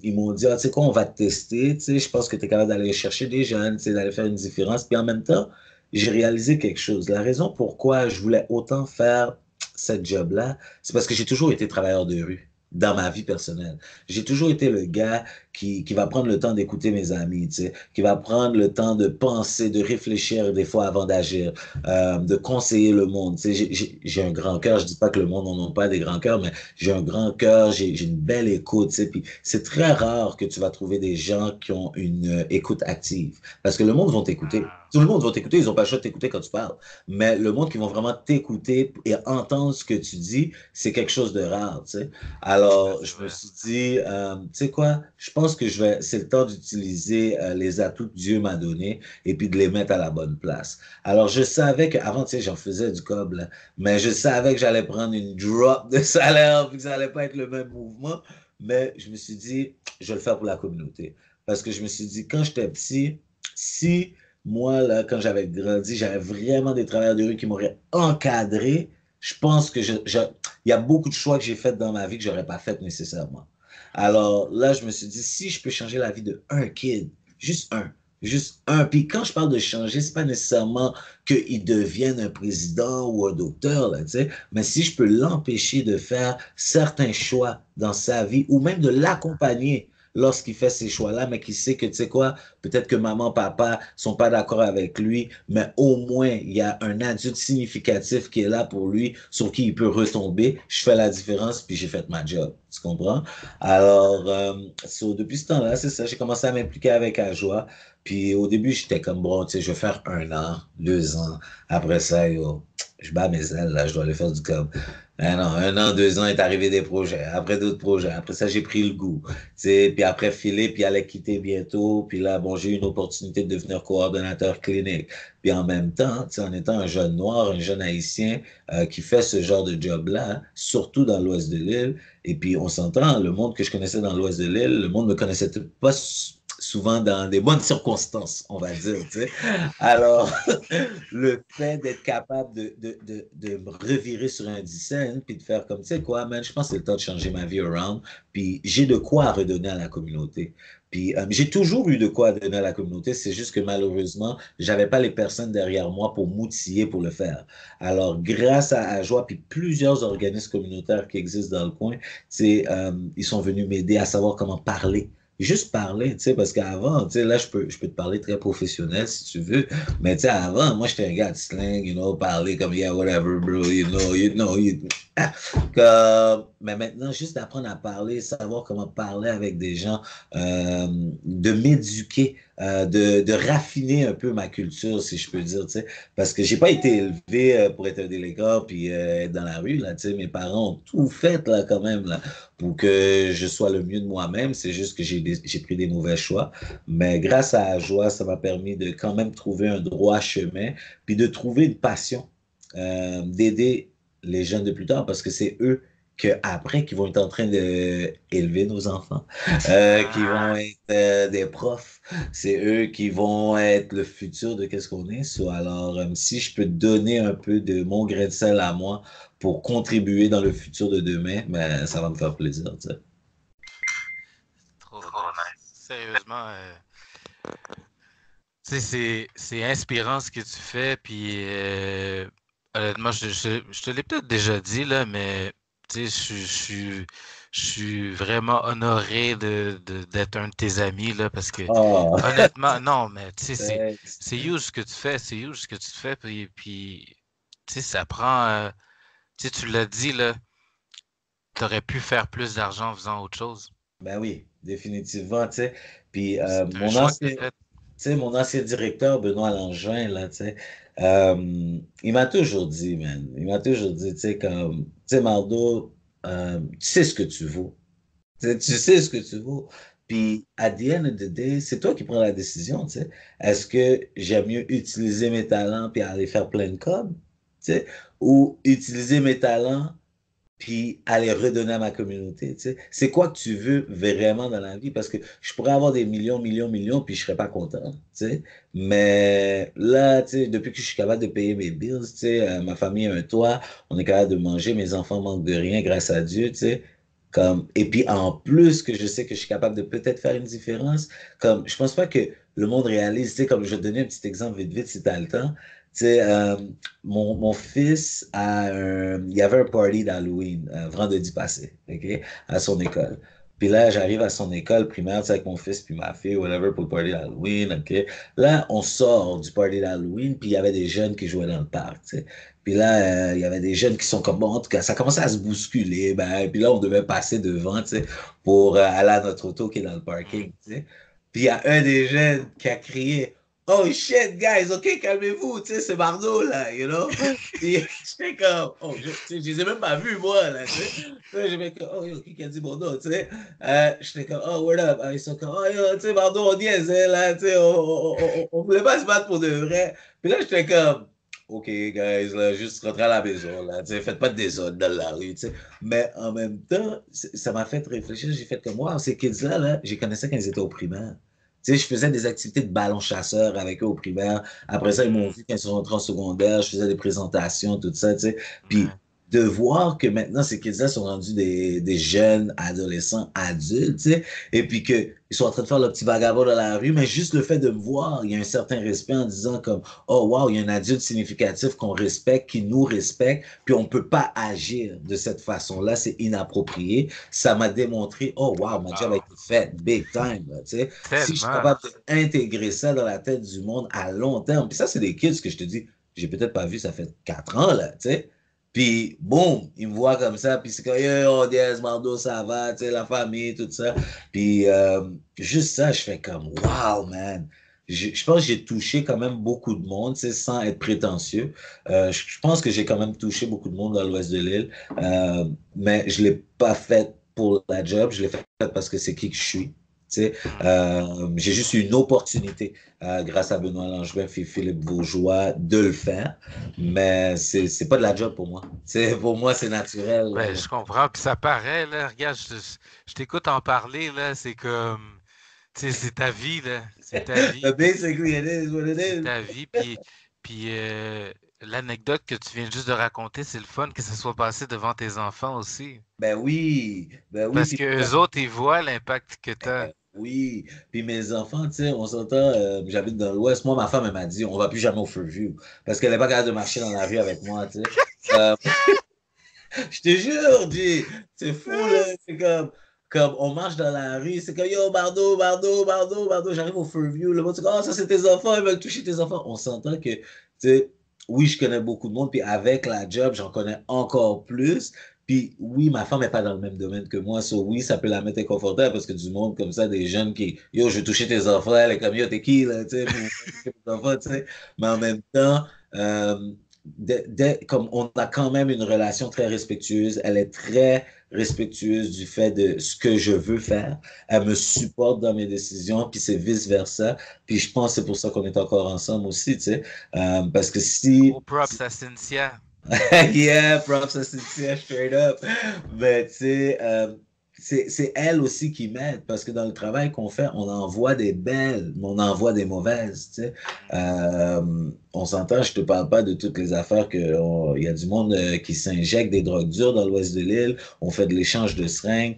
ils m'ont dit, ah, tu sais quoi, on va te tester, tu sais, je pense que tu es capable d'aller chercher des jeunes, tu sais, d'aller faire une différence. Puis en même temps, j'ai réalisé quelque chose. La raison pourquoi je voulais autant faire cette job-là, c'est parce que j'ai toujours été travailleur de rue dans ma vie personnelle. J'ai toujours été le gars qui va prendre le temps d'écouter mes amis, tu sais, qui va prendre le temps de penser, de réfléchir des fois avant d'agir, de conseiller le monde. Tu sais, j'ai un grand cœur. Je dis pas que le monde n'en a pas des grands cœurs, mais j'ai un grand cœur, j'ai une belle écoute. Tu sais, puis c'est très rare que tu vas trouver des gens qui ont une écoute active, parce que le monde va t'écouter.
Ah,
Tout le monde va t'écouter, ils n'ont pas le choix de t'écouter quand tu parles. Mais le monde qui vont vraiment t'écouter et entendre ce que tu dis, c'est quelque chose de rare, tu sais.
ouais,
Alors,
c'est
je me
vrai.
suis dit, tu sais quoi, je pense que c'est le temps d'utiliser les atouts que Dieu m'a donnés et puis de les mettre à la bonne place. Alors, je savais qu'avant, tu sais, j'en faisais du cob, là, mais je savais que j'allais prendre une drop de salaire puis que ça allait pas être le même mouvement. Mais je me suis dit, je vais le faire pour la communauté. Parce que je me suis dit, quand j'étais petit, si moi, là, quand j'avais grandi, j'avais vraiment des travailleurs de rue qui m'auraient encadré, je pense que il y a beaucoup de choix que j'ai faits dans ma vie que j'aurais pas fait nécessairement. Alors là, je me suis dit, si je peux changer la vie de un kid, juste un. Puis quand je parle de changer, c'est pas nécessairement qu'il devienne un président ou un docteur, là, tu sais, mais si je peux l'empêcher de faire certains choix dans sa vie ou même de l'accompagner lorsqu'il fait ces choix-là, mais qu'il sait que, tu sais quoi, peut-être que maman, papa sont pas d'accord avec lui, mais au moins, il y a un adulte significatif qui est là pour lui, sur qui il peut retomber. Je fais la différence, puis j'ai fait ma job. Tu comprends? Alors, depuis ce temps-là, c'est ça, j'ai commencé à m'impliquer avec Ajoie. Puis au début, j'étais comme, bon, tu sais, je vais faire 1 an, 2 ans. Après ça, yo, je bats mes ailes, là, je dois aller faire du com. Mais non, 1 an, 2 ans, est arrivé des projets, après d'autres projets. Après ça, j'ai pris le goût. Tu sais, puis après, Philippe, il allait quitter bientôt. Puis là, bon, j'ai eu une opportunité de devenir coordonnateur clinique. Puis en même temps, tu sais, en étant un jeune noir, un jeune haïtien qui fait ce genre de job-là, surtout dans l'ouest de l'île, et puis on s'entend, le monde que je connaissais dans l'ouest de l'île, le monde me connaissait pas souvent dans des bonnes circonstances, on va dire, tu sais. Alors, le fait d'être capable de me revirer sur un dixaine, puis de faire comme, tu sais quoi, man, je pense que c'est le temps de changer ma vie around, puis j'ai de quoi redonner à la communauté. Puis j'ai toujours eu de quoi donner à la communauté, c'est juste que malheureusement, j'avais pas les personnes derrière moi pour m'outiller pour le faire. Alors, grâce à Joie, puis plusieurs organismes communautaires qui existent dans le coin, ils sont venus m'aider à savoir comment parler. Juste parler, tu sais, parce qu'avant, tu sais, là, je peux te parler très professionnel si tu veux, mais tu sais, avant, moi, j'étais un gars de slang, parler comme, yeah, whatever, bro, Ah, mais maintenant, juste d'apprendre à parler, savoir comment parler avec des gens, de m'éduquer, de raffiner un peu ma culture, si je peux dire, tu sais, parce que j'ai pas été élevé pour être un délinquant puis être dans la rue, là, tu sais, mes parents ont tout fait, là, quand même, là, pour que je sois le mieux de moi-même. C'est juste que j'ai pris des mauvais choix. Mais grâce à la joie, ça m'a permis de quand même trouver un droit chemin, puis de trouver une passion, d'aider les jeunes de plus tard, parce que c'est eux après qui vont être en train d'élever nos enfants, qui vont
Ah,
être des profs, c'est eux qui vont être le futur de qu'est-ce qu'on est. Alors, si je peux donner un peu de mon grain de sel à moi pour contribuer dans le futur de demain, ben, ça va me faire plaisir, tu sais.
trop nice. Sérieusement, tu sais, c'est inspirant ce que tu fais, puis honnêtement, je te l'ai peut-être déjà dit, là, mais tu sais, je suis vraiment honoré d'être un de tes amis, là, parce que
Oh,
honnêtement, non, mais tu sais,
thanks.
c'est huge ce que tu fais, c'est huge ce que tu fais, puis tu sais, ça prend, tu sais, tu l'as dit, là, t'aurais pu faire plus d'argent en faisant autre chose.
Ben oui, définitivement, tu sais. Puis
C'est un choix que tu as fait.
mon ancien directeur, Benoît Langevin, là, tu sais, il m'a toujours dit, man, il m'a toujours dit, tu sais, comme, tu sais, Mardo, tu sais ce que tu vaux. Tu sais ce que tu vaux. Puis, at the end of the day, c'est toi qui prends la décision, tu sais. Est-ce que j'aime mieux utiliser mes talents puis aller faire plein de cob, tu sais, ou utiliser mes talents puis à les redonner à ma communauté, tu sais. C'est quoi que tu veux vraiment dans la vie? Parce que je pourrais avoir des millions, millions, millions, puis je serais pas content, tu sais. Mais là, tu sais, depuis que je suis capable de payer mes bills, tu sais, ma famille a un toit, on est capable de manger, mes enfants manquent de rien, grâce à Dieu, tu sais. Comme, et puis en plus que je sais que je suis capable de peut-être faire une différence, comme je pense pas que le monde réalise, tu sais, comme je vais te donner un petit exemple vite vite si tu as le temps. Tu sais, mon fils il y avait un party d'Halloween vendredi passé, OK, à son école. Puis là, j'arrive à son école primaire, tu sais, avec mon fils puis ma fille, whatever, pour le party d'Halloween, OK. Là, on sort du party d'Halloween, puis il y avait des jeunes qui jouaient dans le parc, tu sais. Puis là, il y avait des jeunes qui sont comme, bon, en tout cas, ça commençait à se bousculer, ben, puis là, on devait passer devant, tu sais, pour aller à notre auto qui est dans le parking, tu sais. Puis il y a un des jeunes qui a crié, oh shit, guys, ok, calmez-vous, tu sais, c'est Mardo, là, you know? Puis j'étais comme, oh, tu sais, je les ai même pas vus, moi, là, tu sais. Puis j'étais comme, oh, yo, qui a dit mon nom, tu sais? J'étais comme, oh, what up? Ils sont comme, oh, yo, tu sais, Mardo, on niaisait, là, tu sais, on voulait pas se battre pour de vrai. Puis là, j'étais comme, OK, guys, là, juste rentrer à la maison, là, tu sais, faites pas de désordre dans la rue, tu sais. Mais en même temps, ça m'a fait réfléchir, j'ai fait comme, wow, ces kids-là, là, je les connaissais quand ils étaient au primaire. Tu sais, je faisais des activités de ballon chasseur avec eux au primaire. Après ça, ils m'ont vu quand ils sont rentrés en secondaire. Je faisais des présentations, tout ça, tu sais. Puis
Ouais.
de voir que maintenant, ces kids-là sont rendus des jeunes adolescents adultes, tu sais, et puis qu'ils sont en train de faire le petit vagabond dans la rue, mais juste le fait de me voir, il y a un certain respect en disant comme, oh wow, il y a un adulte significatif qu'on respecte, qui nous respecte, puis on peut pas agir de cette façon-là, c'est inapproprié. Ça m'a démontré, oh wow, ma job a
Wow.
été faite big time, là, tu sais. Si je suis
Tellement.
capable d'intégrer ça dans la tête du monde à long terme, puis ça, c'est des kids que je te dis, j'ai peut-être pas vu, ça fait 4 ans, là, tu sais. Puis, boum, ils me voient comme ça, puis c'est comme, yo, oh, Diaz, Mardo, ça va, tu sais, la famille, tout ça. Puis, juste ça, je fais comme, wow, man. Je pense que j'ai touché quand même beaucoup de monde, tu sais, sans être prétentieux. Je pense que j'ai quand même touché beaucoup de monde dans l'ouest de l'île, mais je l'ai pas fait pour la job, je l'ai fait parce que c'est qui que je suis. Tu sais,
Mhm.
j'ai juste eu une opportunité, grâce à Benoît Langevin et Philippe Bourgeois, de le faire, mais c'est pas de la job pour moi. Pour moi, c'est naturel.
Ben, je comprends, puis ça paraît, là. Regarde, je t'écoute en parler, là. C'est comme, tu sais, c'est ta vie, là. C'est ta vie.
Basically, it is what it
C'est
is.
ta vie. Puis l'anecdote que tu viens juste de raconter, c'est le fun que ça soit passé devant tes enfants aussi.
Ben oui,
Parce
puis
que eux autres, ils voient l'impact que tu as.
oui. Puis mes enfants, tu sais, on s'entend, j'habite dans l'Ouest. Moi, ma femme, elle m'a dit, on va plus jamais au Furview parce qu'elle n'est pas capable de marcher dans la rue avec moi, tu sais. Euh, je te jure, G, c'est fou, là. C'est comme on marche dans la rue, c'est comme yo, Bardo, Bardo, Bardo, Bardo, j'arrive au Furview. Le monde dit, oh, ça, c'est tes enfants, ils veulent toucher tes enfants. On s'entend que, tu sais, oui, je connais beaucoup de monde, puis avec la job, j'en connais encore plus. Puis oui, ma femme n'est pas dans le même domaine que moi, so oui, ça peut la mettre inconfortable parce que du monde comme ça, des jeunes qui, yo, je vais toucher tes enfants, elle est comme, yo, t'es qui, là, tu sais, pour toucher tes enfants, tu sais. Mais en même temps, comme on a quand même une relation très respectueuse, elle est très respectueuse du fait de ce que je veux faire. Elle me supporte dans mes décisions, puis c'est vice-versa. Puis je pense que c'est pour ça qu'on est encore ensemble aussi, tu sais. Parce que
Gros props à Cynthia.
yeah, props à Cynthia, straight up. Mais tu sais, c'est elle aussi qui m'aide parce que dans le travail qu'on fait, on en voit des belles, mais on en voit des mauvaises. Tu sais. On s'entend, je te parle pas de toutes les affaires il y a du monde qui s'injecte des drogues dures dans l'ouest de l'île. On fait de l'échange de seringues.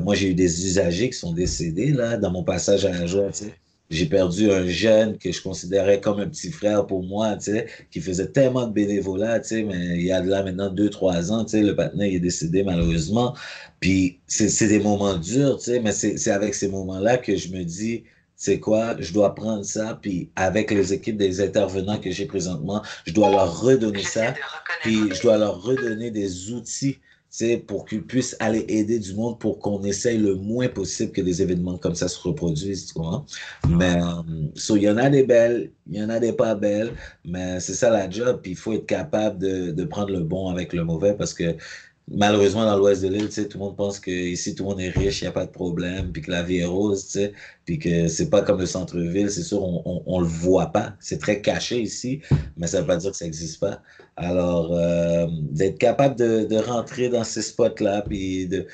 Moi, j'ai eu des usagers qui sont décédés là dans mon passage à la joie. Tu sais. J'ai perdu un jeune que je considérais comme un petit frère pour moi, tu sais, qui faisait tellement de bénévolat, tu sais, mais il y a de là maintenant 2, 3 ans, tu sais, le patinet il est décédé malheureusement. Puis c'est des moments durs, tu sais, mais c'est avec ces moments-là que je me dis, c'est quoi, je dois prendre ça, puis avec les équipes des intervenants que j'ai présentement, je dois leur redonner ça, puis je dois leur redonner des outils, tu sais, pour qu'ils puissent aller aider du monde pour qu'on essaye le moins possible que des événements comme ça se reproduisent, tu vois. Mais,
Ouais.
il y en a des belles, il y en a des pas belles, mais c'est ça la job, puis il faut être capable de prendre le bon avec le mauvais parce que malheureusement, dans l'ouest de l'île, tu sais, tout le monde pense que ici tout le monde est riche, il n'y a pas de problème, puis que la vie est rose, tu sais, puis que c'est pas comme le centre-ville, c'est sûr, on le voit pas. C'est très caché ici, mais ça veut pas dire que ça n'existe pas. Alors, d'être capable de rentrer dans ces spots-là, puis de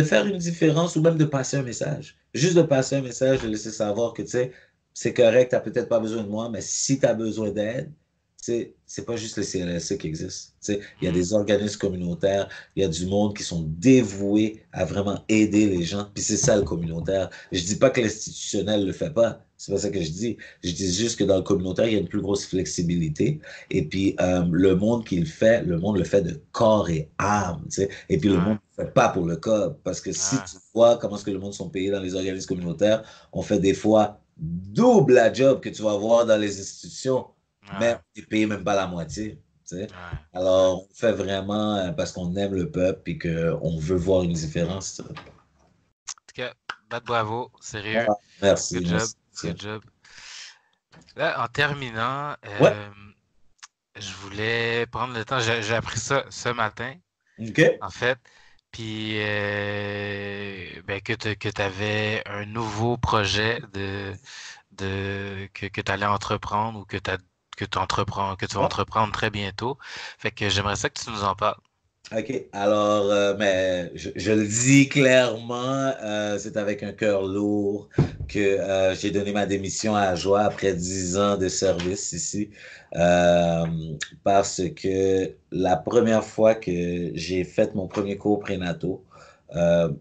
faire une différence ou même de passer un message. Juste de passer un message, de laisser savoir que, tu sais, c'est correct, tu n'as peut-être pas besoin de moi, mais si tu as besoin d'aide, c'est pas juste le CLSC qui existe. Tu sais, il y a
Mhm.
des organismes communautaires, il y a du monde qui sont dévoués à vraiment aider les gens. Puis c'est ça le communautaire. Je dis pas que l'institutionnel le fait pas. C'est pas ça que je dis. Je dis juste que dans le communautaire, il y a une plus grosse flexibilité. Et puis le monde qui le fait, le monde le fait de corps et âme. Tu sais. Et puis le monde
Ouais,
ne le fait pas pour le corps. Parce que si
ouais,
tu vois comment est-ce que le monde sont payés dans les organismes communautaires, on fait des fois double la job que tu vas voir dans les institutions, mais
ouais,
on n'est payé même pas la moitié. Tu sais.
ouais, ouais.
Alors, on fait vraiment parce qu'on aime le peuple et qu'on veut voir une différence. Tu sais.
En tout cas, bravo, sérieux.
Ah, merci,
Good job,
merci.
good job. Là, en terminant,
Ouais,
je voulais prendre le temps. J'ai appris ça ce matin,
OK.
en fait. Puis, ben, que tu avais un nouveau projet que tu allais entreprendre ou que tu vas
Ouais.
entreprendre très bientôt. Fait que j'aimerais ça que tu nous en parles.
OK. Alors, mais je le dis clairement, c'est avec un cœur lourd que j'ai donné ma démission à Joie après 10 ans de service ici. Euh, Parce que la première fois que j'ai fait mon premier cours prénatal,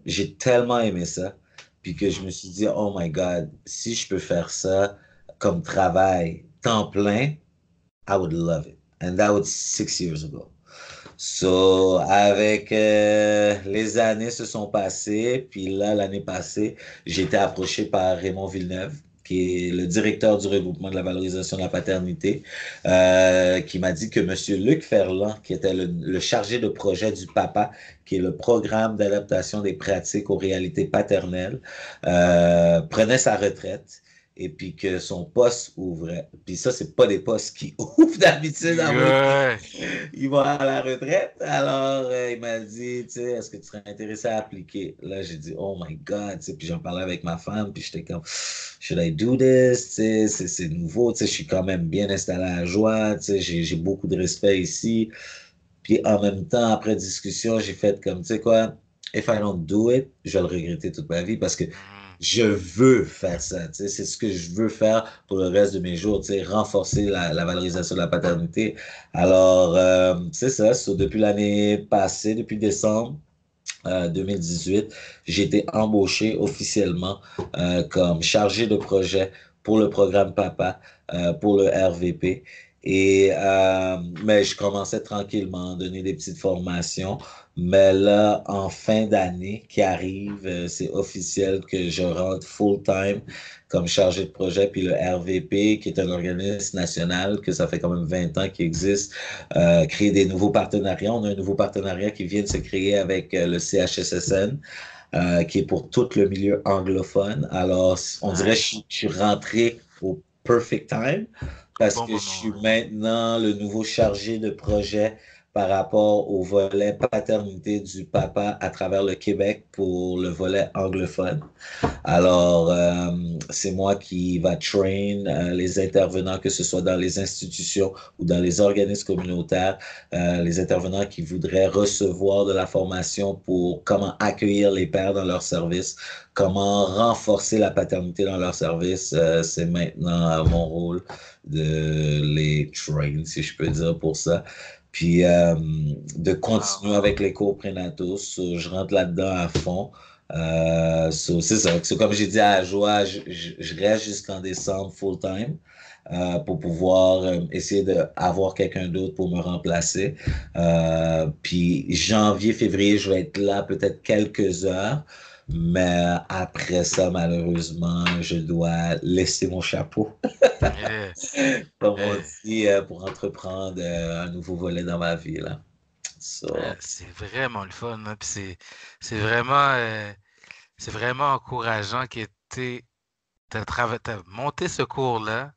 j'ai tellement aimé ça. Puis que je
Mhm.
me suis dit, oh my God, si je peux faire ça comme travail temps plein, I would love it. And that was 6 years ago. So, avec les années se sont passées, puis là, l'année passée, j'ai été approché par Raymond Villeneuve, qui est le directeur du regroupement de la valorisation de la paternité, qui m'a dit que Monsieur Luc Ferland, qui était le chargé de projet du PAPA, qui est le programme d'adaptation des pratiques aux réalités paternelles, prenait sa retraite et puis que son poste ouvrait. Puis ça, c'est pas des postes qui ouvrent d'habitude à moins
Ouais.
il va à la retraite. Alors, il m'a dit, tu sais, est-ce que tu serais intéressé à appliquer? Là, j'ai dit, oh my God, tu sais, puis j'en parlais avec ma femme, puis j'étais comme, should I do this? Tu sais, c'est nouveau, tu sais, je suis quand même bien installé à Joie, tu sais, j'ai beaucoup de respect ici. Puis en même temps, après discussion, j'ai fait comme, tu sais quoi, if I don't do it, je vais le regretter toute ma vie parce que
Mhm.
je veux faire ça, tu sais, c'est ce que je veux faire pour le reste de mes jours, tu sais, renforcer la valorisation de la paternité. Alors, c'est ça, depuis l'année passée, depuis décembre 2018, j'ai été embauché officiellement comme chargé de projet pour le programme PAPA, pour le RVP. Mais je commençais tranquillement à donner des petites formations. Mais là, en fin d'année qui arrive, c'est officiel que je rentre full-time comme chargé de projet. Puis le RVP, qui est un organisme national, que ça fait quand même 20 ans qu'il existe, créer des nouveaux partenariats. On a un nouveau partenariat qui vient de se créer avec le CHSSN, qui est pour tout le milieu anglophone. Alors, on dirait que
Nice.
je suis rentré au perfect time
Au
parce
bon
que je
moment,
suis
ouais.
maintenant le nouveau chargé de projet par rapport au volet paternité du papa à travers le Québec pour le volet anglophone. Alors, c'est moi qui va train les intervenants, que ce soit dans les institutions ou dans les organismes communautaires, les intervenants qui voudraient recevoir de la formation pour comment accueillir les pères dans leur service, comment renforcer la paternité dans leur service. C'est maintenant mon rôle de les train, si je peux dire, pour ça. Puis de
Wow.
continuer avec les cours prénataux. Je rentre là-dedans à fond. C'est ça. C'est comme j'ai dit à Joie, je reste jusqu'en décembre full-time pour pouvoir essayer d'avoir quelqu'un d'autre pour me remplacer. Puis janvier, février, je vais être là peut-être quelques heures. Mais après ça, malheureusement, je dois laisser mon chapeau,
Yeah.
comme on
Yeah.
dit, pour entreprendre un nouveau volet dans ma vie, là. So,
C'est vraiment le fun, hein. Puis c'est vraiment encourageant que t'as monté ce cours-là.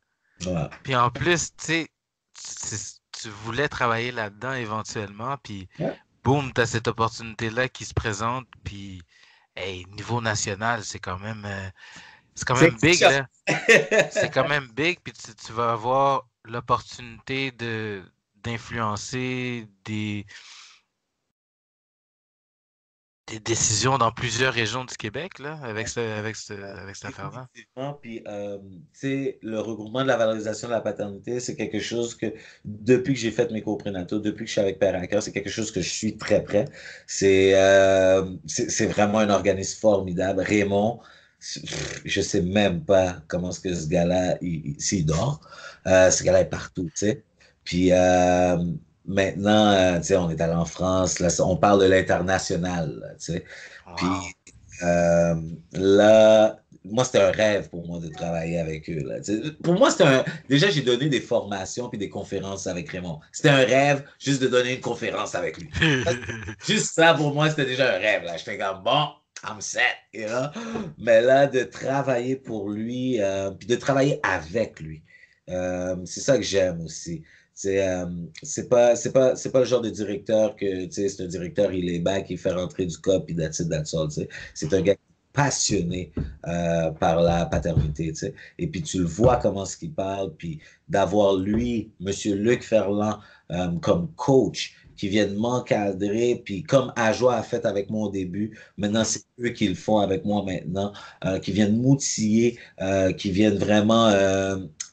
ouais.
Puis en plus, tu sais, tu voulais travailler là-dedans éventuellement. Puis
Ouais.
boum, tu as cette opportunité-là qui se présente, puis hey, niveau national, c'est quand
C'est
même big,
ça.
là. C'est quand même big, puis tu vas avoir l'opportunité d'influencer des décisions dans plusieurs régions du Québec, là, avec cette affaire-là.
Effectivement, puis tu sais, le regroupement de la valorisation de la paternité, c'est quelque chose que depuis que j'ai fait mes cours prénataux, depuis que je suis avec Père à cœur, c'est quelque chose que je suis très près. C'est vraiment un organisme formidable. Raymond, je sais même pas comment est-ce que ce gars-là, s'il dort. Ce gars-là est partout, tu sais. Puis maintenant, tu sais, on est allé en France, là, on parle de l'international, là, tu sais.
Wow.
Puis euh, là, moi, c'était un rêve pour moi de travailler avec eux. Là. Pour moi, c'était un. Déjà, j'ai donné des formations puis des conférences avec Raymond. C'était un rêve juste de donner une conférence avec lui. Juste ça, pour moi, c'était déjà un rêve. Là. J'étais comme bon, I'm set. You know? Mais là, de travailler pour lui, puis de travailler avec lui, c'est ça que j'aime aussi. C'est pas le genre de directeur que, tu sais, c'est un directeur, il est back, il fait rentrer du cop, puis that's all, tu sais. C'est un gars passionné par la paternité, tu sais. Et puis tu le vois comment ce qu'il parle, puis d'avoir lui, Monsieur Luc Ferland, comme coach, qui viennent m'encadrer, puis comme Ajoie a fait avec moi au début, maintenant c'est eux qui le font avec moi maintenant, qui viennent m'outiller, qui viennent vraiment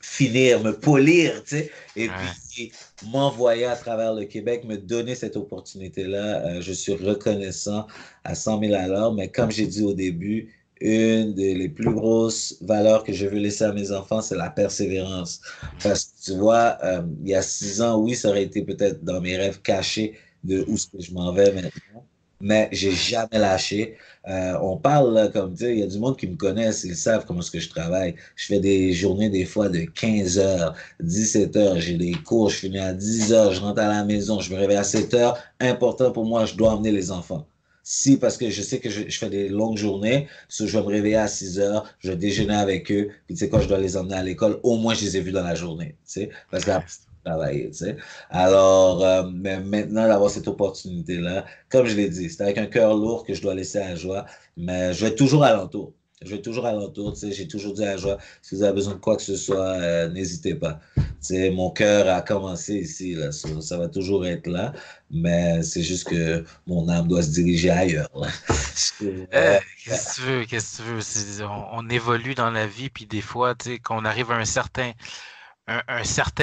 finir, me polir, tu sais, et
Ouais.
puis m'envoyer à travers le Québec, me donner cette opportunité-là. Je suis reconnaissant à 100 000 à l'heure, mais comme j'ai dit au début, une des plus grosses valeurs que je veux laisser à mes enfants, c'est la persévérance. Parce que tu vois, il y a 6 ans, oui, ça aurait été peut-être dans mes rêves cachés de où est-ce que je m'en vais maintenant, mais j'ai jamais lâché. On parle, là, comme tu sais, il y a du monde qui me connaissent, ils savent comment est-ce que je travaille. Je fais des journées des fois de 15 heures, 17 heures, j'ai des cours, je finis à 10 heures, je rentre à la maison, je me réveille à 7 heures. Important pour moi, je dois emmener les enfants. Si, parce que je sais que je fais des longues journées, je vais me réveiller à 6 heures, je vais déjeuner avec eux, puis tu sais, quand je dois les emmener à l'école, au moins je les ai vus dans la journée, tu sais, parce que là,
Ouais.
travailler, tu sais. Alors, mais maintenant d'avoir cette opportunité-là, comme je l'ai dit, c'est avec un cœur lourd que je dois laisser à Joie, mais je vais être toujours alentour. Je vais être toujours alentour, tu sais, j'ai toujours dit à Joie, si vous avez besoin de quoi que ce soit, n'hésitez pas. Tu sais, mon cœur a commencé ici, là, ça va toujours être là, mais c'est juste que mon âme doit se diriger ailleurs, là.
Qu'est-ce que tu veux, qu'est-ce que tu veux? On évolue dans la vie, puis des fois, tu sais, quand on arrive à un certain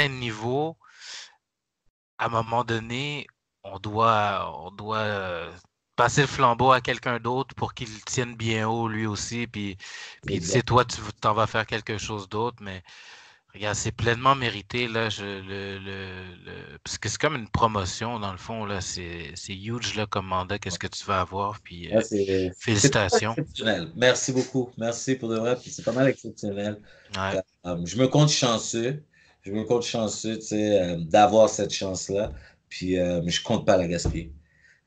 niveau, à un moment donné, on doit passer le flambeau à quelqu'un d'autre pour qu'il le tienne bien haut lui aussi. Puis tu sais,
Exact.
toi, tu t'en vas faire quelque chose d'autre, mais regarde, c'est pleinement mérité, là. Parce que c'est comme une promotion, dans le fond, là. C'est huge, là, comme mandat, qu'est-ce que tu vas avoir. Puis
Ouais, c'est pas mal
félicitations.
exceptionnel. Merci beaucoup. Merci pour de vrai. Puis c'est pas mal exceptionnel.
Ouais.
Je me compte chanceux. Je me compte chanceux, tu sais, d'avoir cette chance-là. Puis mais je compte pas la gaspiller.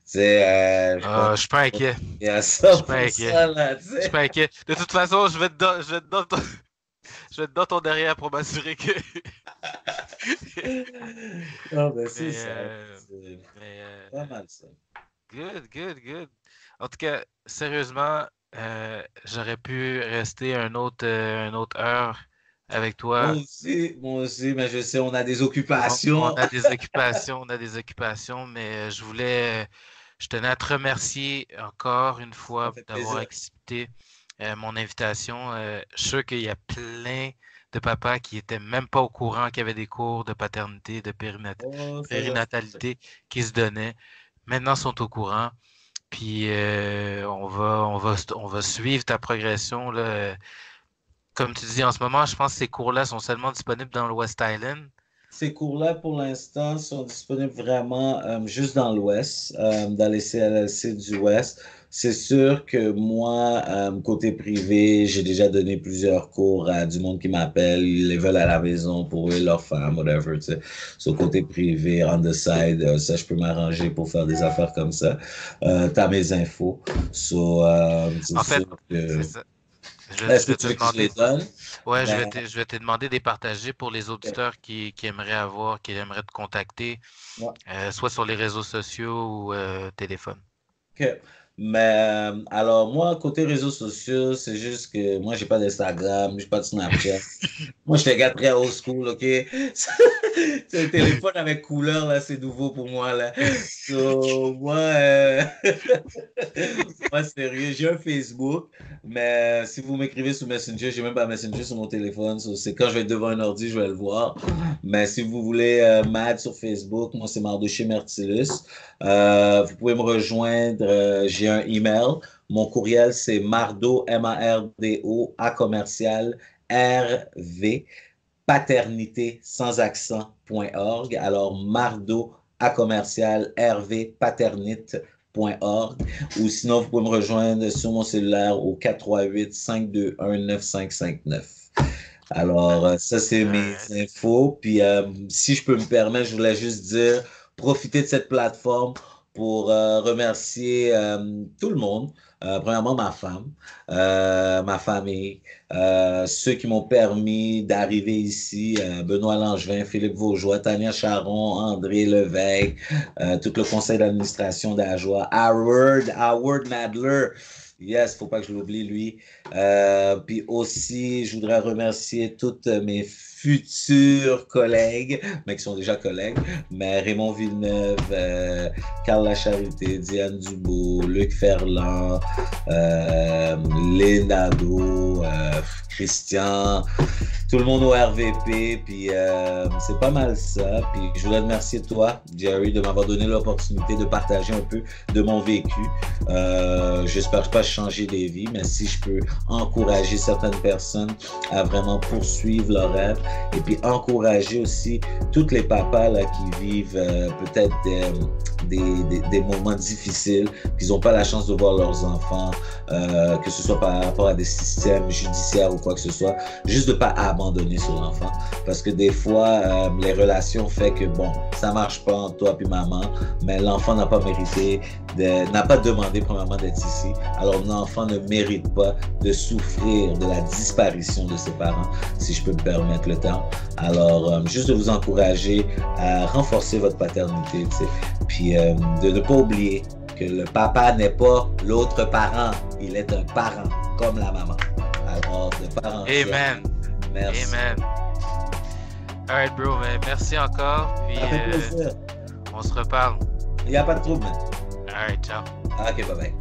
Tu sais, je compte
Je suis pas inquiet.
et à
Je suis pas inquiet.
100% là, tu
Je suis
sais.
pas inquiet. De toute façon, je vais te donner je vais être dans ton derrière pour m'assurer que.
Non, ben c'est
Mais,
ça.
euh,
C'est
mais
pas mal ça.
good, good, good. En tout cas, sérieusement, j'aurais pu rester une autre heure avec toi.
Moi aussi, mais je sais, on a des
On
occupations.
a des occupations, mais je tenais à te remercier encore une
Ça
fois
fait
d'avoir
plaisir.
accepté mon invitation. Je suis sûr qu'il y a plein de papas qui étaient même pas au courant qu'il y avait des cours de paternité, de
Oh, ça va.
périnatalité qui se donnaient. Maintenant, ils sont au courant. Puis on va suivre ta progression là. Comme tu dis en ce moment, je pense que ces cours-là sont seulement disponibles dans le West Island.
Ces cours-là, pour l'instant, sont disponibles vraiment juste dans l'Ouest, dans les CLSC du Ouest. C'est sûr que moi, côté privé, j'ai déjà donné plusieurs cours à du monde qui m'appelle, ils les veulent à la maison pour eux, leur femme, whatever, tu sais. Sur côté privé, on the side, ça, je peux m'arranger pour faire des affaires comme ça. T'as mes infos. So, c'est
En fait,
sûr
c'est
que
ça.
Est-ce
Je
que
vais
tu
te
veux que je les
demander.
donne?
Ouais,
Ben,
je vais te demander de les partager pour les auditeurs qui aimeraient qui aimeraient te contacter,
ouais.
soit sur les réseaux sociaux ou téléphone.
OK. Mais alors, moi, côté réseaux sociaux, c'est juste que moi, j'ai pas d'Instagram, j'ai pas de Snapchat. Moi, je suis un gars très old school, OK? C'est le téléphone avec couleur, là, c'est nouveau pour moi, là. So, moi, moi, sérieux, j'ai un Facebook, mais si vous m'écrivez sur Messenger, j'ai même pas Messenger sur mon téléphone. So, c'est quand je vais être devant un ordi, je vais le voir. Mais si vous voulez m'add sur Facebook, moi, c'est Mardoché Mertilus. Vous pouvez me rejoindre, j'ai un email. Mon courriel, c'est mardo, M-A-R-D-O, à commercial, R-V, paternité sans accent.org. Alors, mardo à commercial rvpaternite.org. Ou sinon, vous pouvez me rejoindre sur mon cellulaire au 438-521-9559. Alors, ça, c'est mes
Alright.
infos. Puis, si je peux me permettre, je voulais juste dire, profitez de cette plateforme pour remercier tout le monde. Premièrement, ma femme, ma famille, ceux qui m'ont permis d'arriver ici, Benoît Langevin, Philippe Vaugeois, Tania Charon, André Levesque, tout le conseil d'administration d'Ajoie, Howard Nadler. Yes, faut pas que je l'oublie, lui. Puis aussi, je voudrais remercier toutes mes futurs collègues, mais qui sont déjà collègues, mais Raymond Villeneuve, Carl Lacharité, Diane Dubois, Luc Ferland, Lénado, Christian, tout le monde au RVP, puis c'est pas mal ça. Puis je voulais remercier toi, Jerry, de m'avoir donné l'opportunité de partager un peu de mon vécu. J'espère pas changer des vies, mais si je peux encourager certaines personnes à vraiment poursuivre leurs rêves et puis encourager aussi tous les papas là, qui vivent peut-être des moments difficiles, qu'ils n'ont pas la chance de voir leurs enfants, que ce soit par rapport à des systèmes judiciaires ou quoi que ce soit, juste de ne pas abandonner sur l'enfant. Parce que des fois, les relations font que, bon, ça marche pas entre toi et maman, mais l'enfant n'a pas mérité, n'a pas demandé premièrement d'être ici. Alors l'enfant ne mérite pas de souffrir de la disparition de ses parents, si je peux me permettre le terme. Alors, juste de vous encourager à renforcer votre paternité, tu sais. Puis de ne pas oublier que le papa n'est pas l'autre parent, il est un parent, comme la maman. Alors, de parents.
Amen.
Merci.
Amen. Alright, bro, mais merci encore. Puis
Ça fait plaisir.
on se reparle.
Il n'y a pas de trouble, man.
Alright, ciao.
Ok, bye bye.